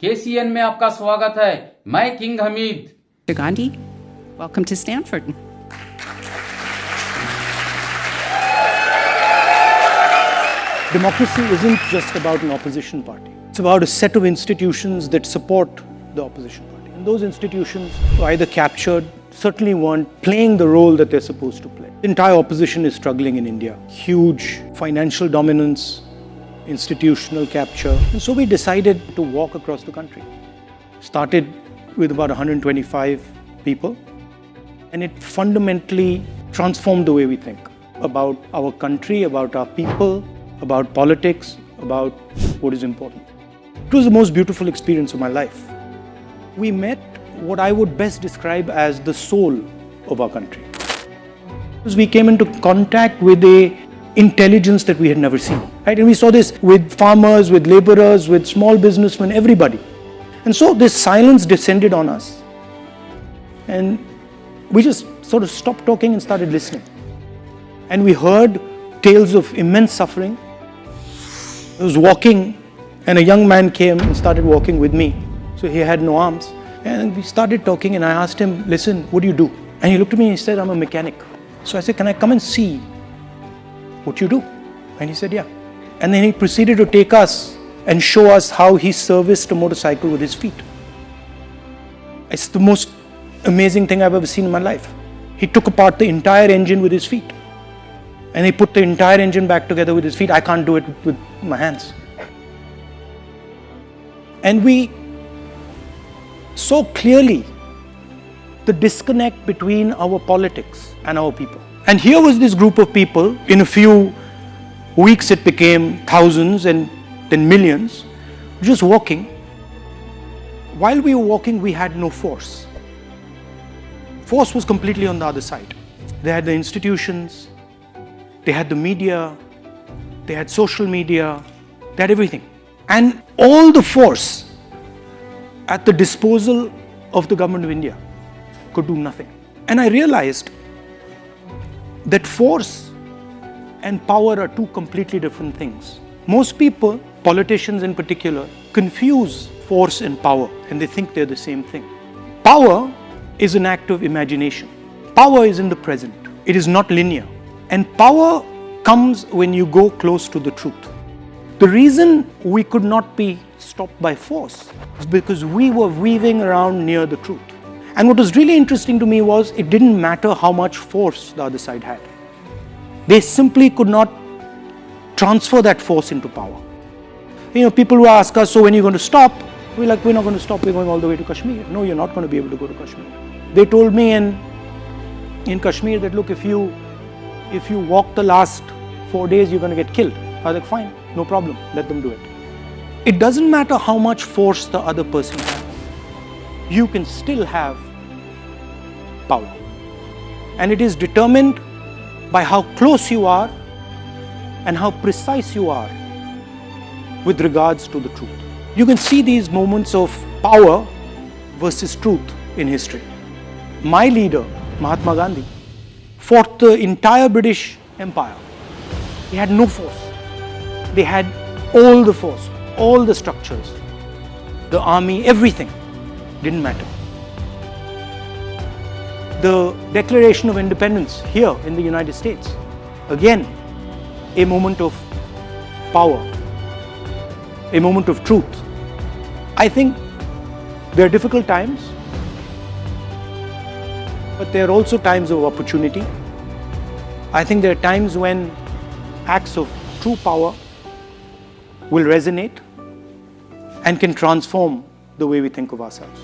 KCN में आपका स्वागत है। मैं king Hamid. Gandhi, welcome to Stanford. Democracy isn't just about an opposition party. It's about a set of institutions that support the opposition party. And those institutions were either captured, certainly weren't playing the role that they're supposed to play. The entire opposition is struggling in India. Huge financial dominance, institutional capture. And so we decided to walk across the country. Started with about 125 people. And it fundamentally transformed the way we think about our country, about our people, about politics, about what is important. It was the most beautiful experience of my life. We met what I would best describe as the soul of our country. Because we came into contact with a intelligence that we had never seen. Right? And we saw this with farmers, with laborers, with small businessmen, everybody. And so this silence descended on us. And we just sort of stopped talking and started listening. And we heard tales of immense suffering. I was walking and a young man came and started walking with me. So he had no arms. And we started talking and I asked him, listen, what do you do? And he looked at me and he said, I'm a mechanic. So I said, can I come and see what you do? And he said, yeah. And then he proceeded to take us and show us how he serviced a motorcycle with his feet. It's the most amazing thing I've ever seen in my life. He took apart the entire engine with his feet. And he put the entire engine back together with his feet. I can't do it with my hands. And we saw clearly the disconnect between our politics and our people. And here was this group of people. In a few weeks it became thousands and then millions, just walking. While we were walking, we had no force. Force was completely on the other side. They had the institutions, they had the media, they had social media, they had everything. And all the force at the disposal of the government of India could do nothing. And I realized that force and power are two completely different things. Most people, politicians in particular, confuse force and power and they think they're the same thing. Power is an act of imagination. Power is in the present. It is not linear. And power comes when you go close to the truth. The reason we could not be stopped by force is because we were weaving around near the truth. And what was really interesting to me was it didn't matter how much force the other side had. They simply could not transfer that force into power. You know, people will ask us, so when are you going to stop? We're like, we're not going to stop, we're going all the way to Kashmir. No, you're not going to be able to go to Kashmir. They told me in Kashmir that, look, if you walk the last 4 days, you're going to get killed. I was like, fine, no problem, let them do it. It doesn't matter how much force the other person has. You can still have power. And it is determined by how close you are and how precise you are with regards to the truth. You can see these moments of power versus truth in history. My leader, Mahatma Gandhi, fought the entire British Empire. He had no force. They had all the force, all the structures, the army, everything. Didn't matter. The Declaration of Independence here in the United States, again, a moment of power, a moment of truth. I think there are difficult times, but there are also times of opportunity. I think there are times when acts of true power will resonate and can transform the way we think of ourselves.